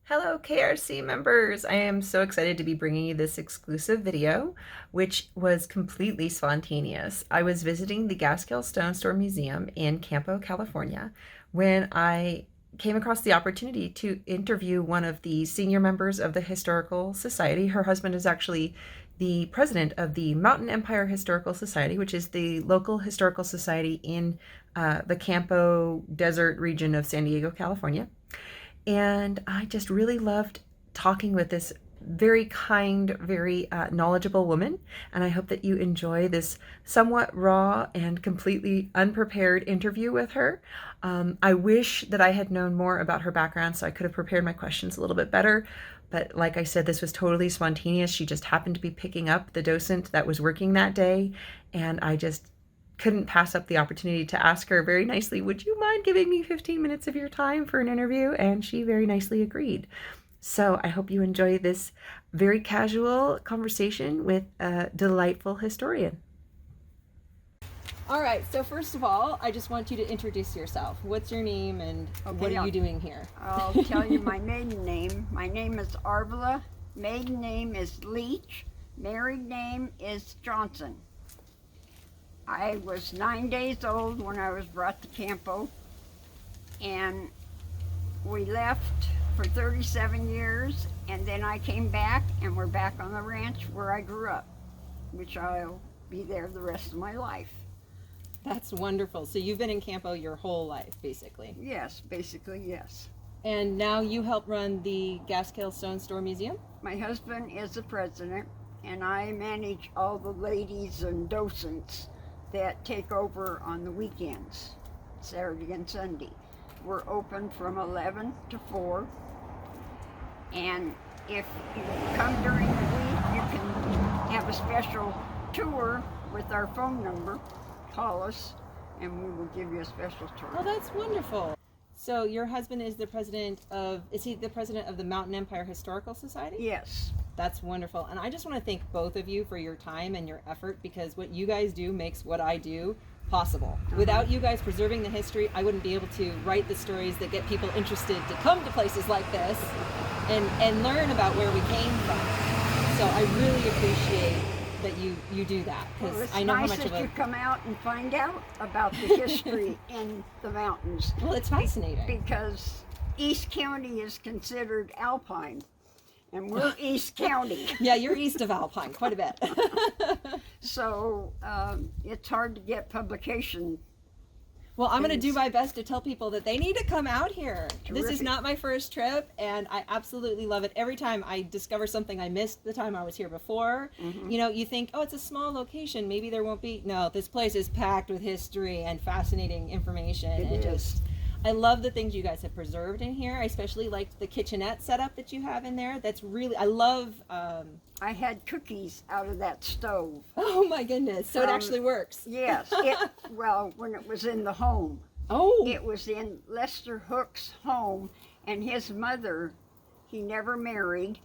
Hello, KRC members! I am so excited to be bringing you this exclusive video, which was completely spontaneous. I was visiting the Gaskill Stone Store Museum in Campo, California, when I came across the opportunity to interview one of the senior members of the Historical Society. Her husband is actually the president of the Mountain Empire Historical Society, which is the local historical society in the Campo Desert region of San Diego, California. And I just really loved talking with this very kind, very knowledgeable woman. And I hope that you enjoy this somewhat raw and completely unprepared interview with her. I wish that I had known more about her background so I could have prepared my questions a little bit better. But like I said, this was totally spontaneous. She just happened to be picking up the docent that was working that day. And I just couldn't pass up the opportunity to ask her very nicely, would you mind giving me 15 minutes of your time for an interview? And she very nicely agreed. So I hope you enjoy this very casual conversation with a delightful historian. All right, so first of all, I just want you to introduce yourself. What's your name and what are you doing here? I'll tell you my maiden name. My name is Arvilla. Maiden name is Leach. Married name is Johnson. I was 9 days old when I was brought to Campo, and we left for 37 years, and then I came back, and we're back on the ranch where I grew up, which I'll be there the rest of my life. That's wonderful. So you've been in Campo your whole life, basically. Yes, basically, yes. And now you help run the Gaskill Stone Store Museum? My husband is the president, and I manage all the ladies and docents that take over on the weekends, Saturday and Sunday. We're open from 11 to 4, and if you come during the week, you can have a special tour with our phone number. Call us and we will give you a special tour. Oh, that's wonderful. So your husband is the president of, is he the president of the Mountain Empire Historical Society? Yes. That's wonderful. And I just want to thank both of you for your time and your effort, because what you guys do makes what I do possible. Without you guys preserving the history, I wouldn't be able to write the stories that get people interested to come to places like this and learn about where we came from. So I really appreciate that you do that, because Well, I know how much nice of that a... you come out and find out about the history in the mountains. Well, it's fascinating. Because East County is considered alpine, and we're East County. Yeah, you're east of Alpine quite a bit. So it's hard to get publication. Well, I'm going to do my best to tell people that they need to come out here. This is Terrific. not my first trip, and I absolutely love it. Every time I discover something I missed the time I was here before, you know, you think, oh, it's a small location, maybe there won't be. No, this place is packed with history and fascinating information. It is. I love the things you guys have preserved in here. I especially liked the kitchenette setup that you have in there. That's really, I love... I had cookies out of that stove. Oh my goodness, so it actually works. Yes, well, when it was in the home. Oh. It was in Lester Hook's home, and his mother, he never married,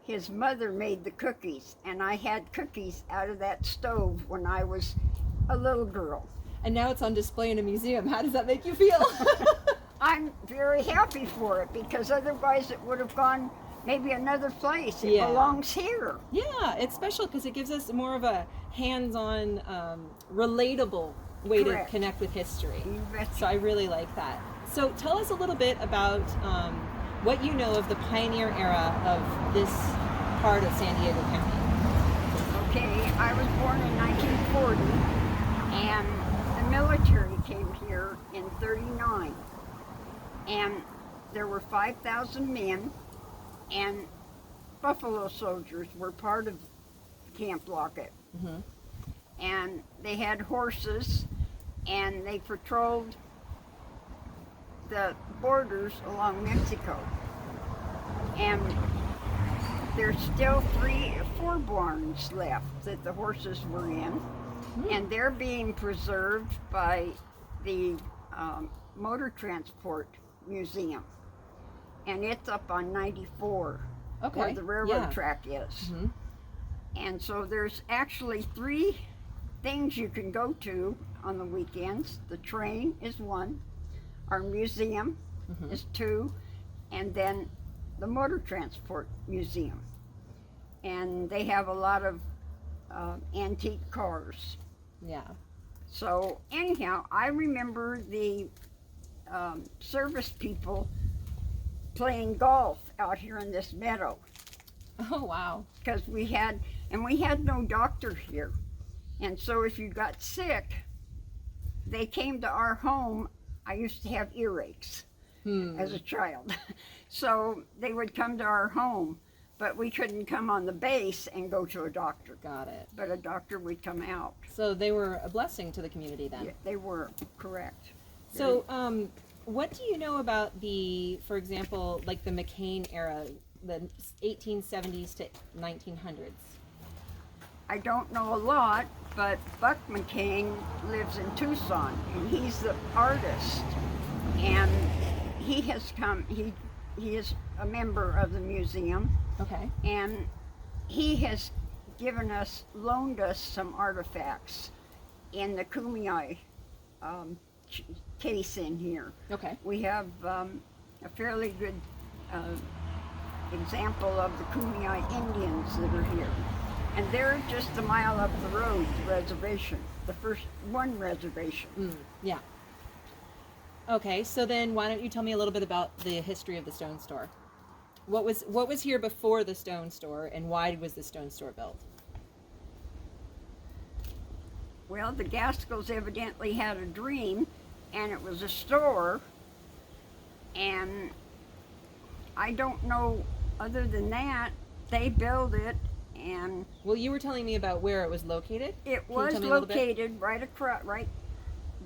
his mother made the cookies, and I had cookies out of that stove when I was a little girl. And now it's on display in a museum. How does that make you feel? I'm very happy for it, because otherwise it would have gone maybe another place. It belongs here. Yeah, it's special because it gives us more of a hands-on, relatable way Correct. to connect with history. You betcha. So I really like that. So tell us a little bit about what you know of the pioneer era of this part of San Diego County. Okay, I was born in 1940, and the military came here in 39. And there were 5,000 men, and Buffalo Soldiers were part of Camp Lockett. And they had horses, and they patrolled the borders along Mexico. And there's still 4 barns left that the horses were in, and they're being preserved by the Motor Transport Museum. And it's up on 94, where the railroad track is. And so there's actually 3 things you can go to on the weekends. The train is 1, our museum is 2, and then the Motor Transport Museum, and they have a lot of antique cars. Yeah. So anyhow, I remember the service people playing golf out here in this meadow, Oh, wow. because we had no doctor here, and so if you got sick, they came to our home. I used to have earaches as a child, so they would come to our home, but we couldn't come on the base and go to a doctor. Got it. But a doctor would come out. So they were a blessing to the community then. Yeah, they were, correct. So, what do you know about the, for example, like the McCain era, the 1870s to 1900s? I don't know a lot, but Buck McCain lives in Tucson, and he's the artist. And he has come, he is a member of the museum, Okay. and he has loaned us some artifacts in the Kumeyaay case in here. Okay. We have a fairly good example of the Kumeyaay Indians that are here. And they're just a mile up the road, the reservation, the first one reservation. Yeah. Okay, so then why don't you tell me a little bit about the history of the stone store? What was here before the stone store, and why was the stone store built? Well, the Gaskills evidently had a dream, and it was a store, and I don't know, other than that, they built it, and Well, you were telling me about where it was located. it Can you was tell me a little bit? located right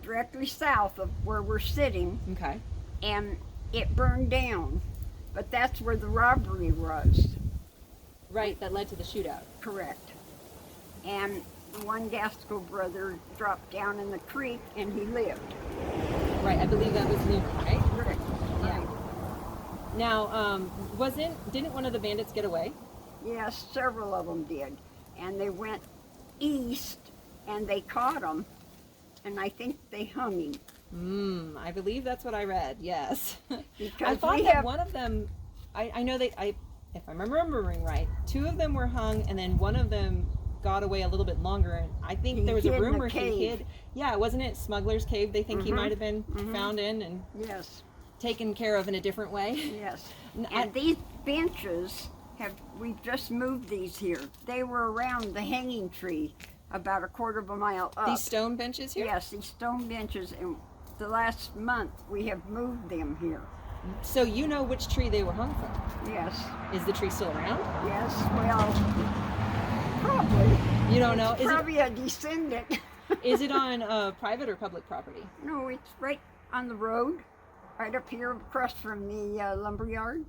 directly south of where we're sitting, Okay. and it burned down, but that's where the robbery was. Right, that led to the shootout. Correct. And one Gaskill brother dropped down in the creek, and he lived. Right, I believe that was Newman, right? Correct. Yeah. Now, didn't one of the bandits get away? Yes, several of them did. And they went east, and they caught him, and I think they hung him. I believe that's what I read, yes. Because I thought we that have- one of them, I know if I'm remembering right, two of them were hung, and then one of them got away a little bit longer, and I think He there was a hid in a rumor he cave. hid. Yeah, wasn't it Smuggler's Cave? They think he might have been found in and Yes, taken care of in a different way. yes. I- And these benches we've just moved these here. They were around the hanging tree about a quarter of a mile up. These stone benches here? Yes, these stone benches, and the last month we have moved them here. So you know which tree they were hung from. Yes, Is the tree still around? yes, well, probably. You don't know? It's probably a descendant. Is it on private or public property? No, it's right on the road, right up here across from the lumberyard.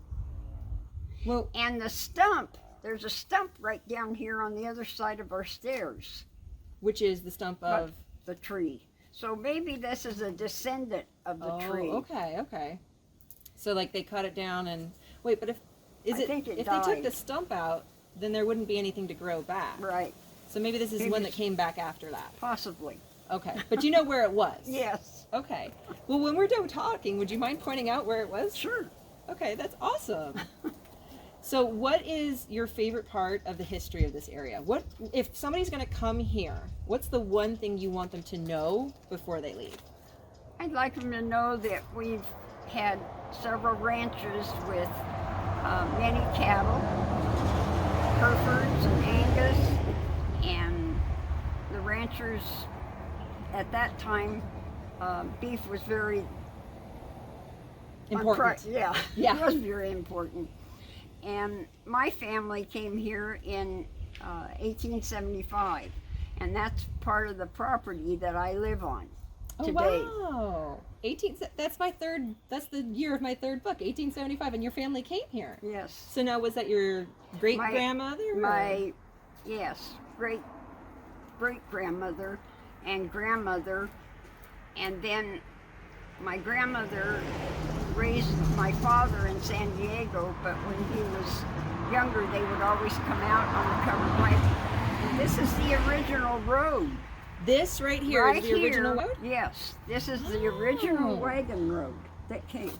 Well, And the stump, there's a stump right down here on the other side of our stairs, which is the stump of... the tree. So maybe this is a descendant of the Oh, tree. okay. So like they cut it down and wait, but if I think it if they took died. the stump out, then there wouldn't be anything to grow back. Right, So maybe this is Maybe one that it's- came back after that. possibly. Okay, but you know where it was. Yes, Okay. Well, when we're done talking, would you mind pointing out where it was? sure. Okay, that's awesome. So, what is your favorite part of the history of this area? What if somebody's going to come here? What's the one thing you want them to know before they leave? I'd like them to know that we've had several ranches with many cattle, Herefords and Angus, and the ranchers at that time, beef was very Important. Yeah, Yeah. it was very important. And my family came here in 1875, and that's part of the property that I live on today. Oh, wow. That's the year of my third book, 1875, and your family came here. Yes. So now, was that your great grandmother? Yes, great grandmother and grandmother, and then my grandmother raised my father in San Diego, but when he was younger, they would always come out on the covered wagon. And this is the original road. This right here is Right the original here, road? Yes, this is the original Oh. wagon road that came.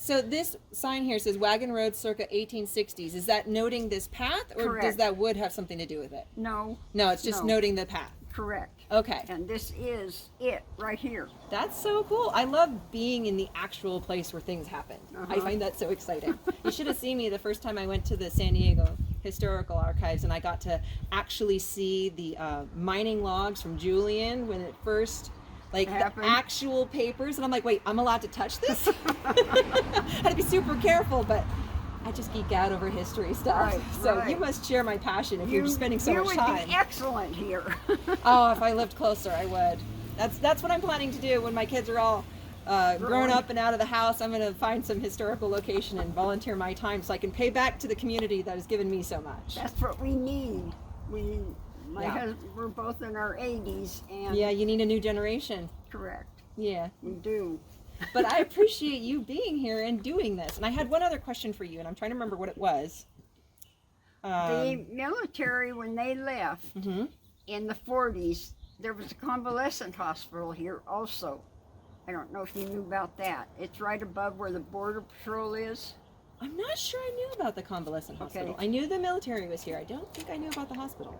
So this sign here says Wagon Road circa 1860s. Is that noting this path, or Correct. does that wood have something to do with it? No. No, it's just No. noting the path. Correct. Okay. And this is it right here. That's so cool. I love being in the actual place where things happened. I find that so exciting. You should have seen me the first time I went to the San Diego Historical Archives, and I got to actually see the mining logs from Julian when it first, like, the Happened. actual papers. And I'm like, wait, I'm allowed to touch this? I had to be super careful, but I just geek out over history stuff. Right, So right. you must share my passion if you're spending so much You time. would be excellent here. Oh, if I lived closer, I would. That's what I'm planning to do when my kids are all grown up and out of the house. I'm going to find some historical location and volunteer my time so I can pay back to the community that has given me so much. That's what we need. Yeah. We're both in our 80s, and Yeah, you need a new generation. correct, Yeah. we do. But I appreciate you being here and doing this. And I had one other question for you, and I'm trying to remember what it was. The military, when they left Mhm. in the 40s, there was a convalescent hospital here also. I don't know if you knew about that. It's right above where the Border Patrol is. I'm not sure I knew about the convalescent hospital. Okay. I knew the military was here. I don't think I knew about the hospital.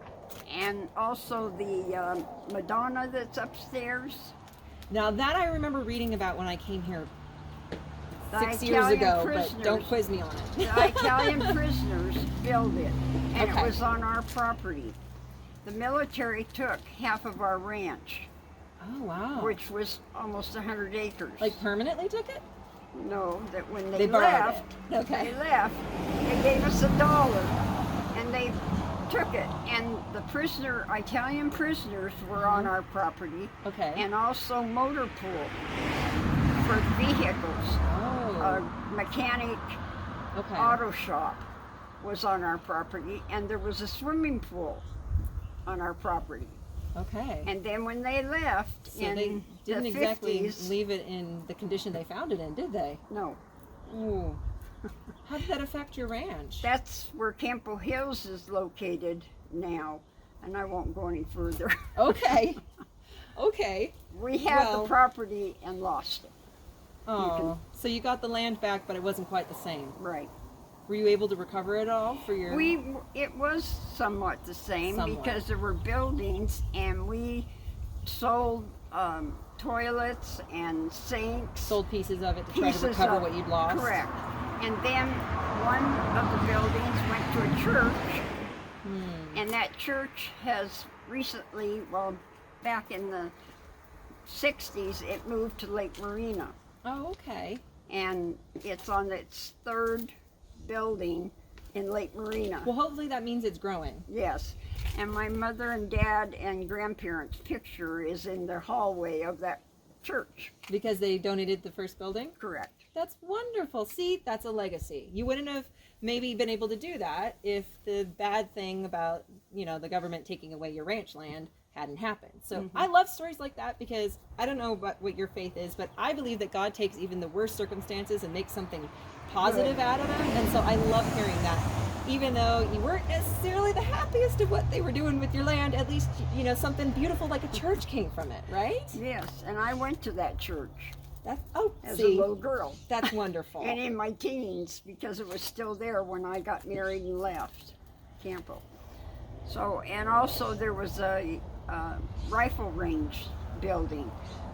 And also the Madonna that's upstairs. Now that I remember reading about when I came here The 6 years Italian ago, but prisoners. don't quiz me on it. The Italian prisoners built it, and Okay. it was on our property. The military took half of our ranch, Oh, wow. which was almost 100 acres. Like permanently took it? No, that when They they borrowed left, it. Okay. they left, they gave us $1, and they took it. And the Italian prisoners were on our property, Okay. and also motor pool for vehicles. Oh. A mechanic Okay. auto shop was on our property, and there was a swimming pool on our property. Okay. And then when they left So in they didn't the exactly 50s, leave it in the condition they found it in, did they? no, Ooh. How did that affect your ranch? that's where Campo Hills is located now, and I won't go any further. Okay. Okay. We had Well- the property and lost it. Oh. So you got the land back, but it wasn't quite the same. Right. Were you able to recover it all for your? It was somewhat the same Somewhat. because there were buildings, and we sold toilets and sinks. sold pieces of it to try to Pieces recover of- what you'd lost. Correct. And then one of the buildings went to a church, and that church has recently, well, back in the 60s, it moved to Lake Marina, Oh, okay. and it's on its third building in Lake Marina. Well, hopefully that means it's growing. Yes. And my mother and dad and grandparents' picture is in the hallway of that church. Because they donated the first building? Correct. That's wonderful. See, that's a legacy. You wouldn't have maybe been able to do that if the bad thing about, the government taking away your ranch land hadn't happened. So I love stories like that because I don't know what your faith is, but I believe that God takes even the worst circumstances and makes something positive out of them. And so I love hearing that. Even though you weren't necessarily the happiest of what they were doing with your land, at least, something beautiful like a church came from it, right? Yes, and I went to that church as a see, little girl. that's wonderful. And in my teens, because it was still there when I got married and left Campo. So, and also there was a rifle range building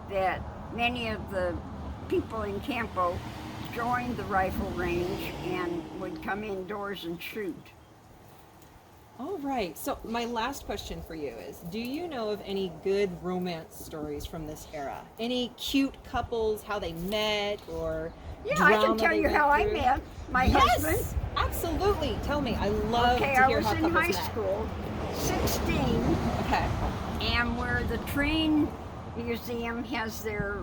that many of the people in Campo joined the rifle range and would come indoors and shoot. All right. So my last question for you is, do you know of any good romance stories from this era? Any cute couples, how they met, or Yeah, I can drama tell they you went how I through? met my Yes, husband. absolutely. Tell me. I love Okay, to I hear was how in couples high met. school, 16, Okay. and where the train museum has their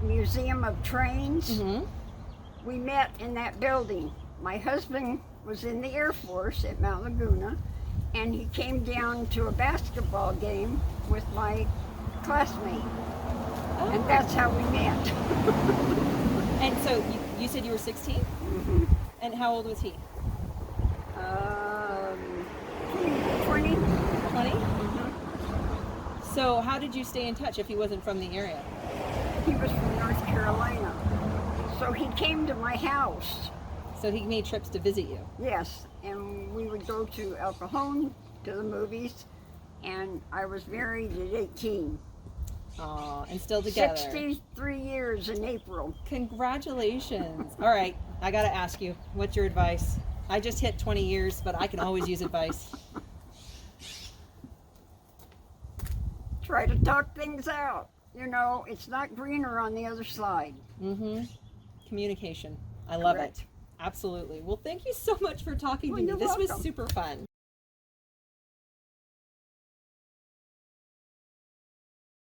museum of trains, Mm-hmm. we met in that building. My husband was in the Air Force at Mount Laguna, and he came down to a basketball game with my classmate, Oh. and that's how we met. And so you said you were 16? Mm-hmm. And how old was he? 20? 20? So how did you stay in touch if he wasn't from the area? He was from North Carolina. So So he came to my house. So he made trips to visit you. Yes, and we would go to El Cajon, to the movies, and I was married at 18. Aw, and still together. 63 years in April. Congratulations. All right, I gotta ask you, what's your advice? I just hit 20 years, but I can always use advice. Try to talk things out. You know, it's not greener on the other side. Mm-hmm. Communication. I love Correct. it. Absolutely. Well, thank you so much for talking Well, to me. you're This was welcome. super fun.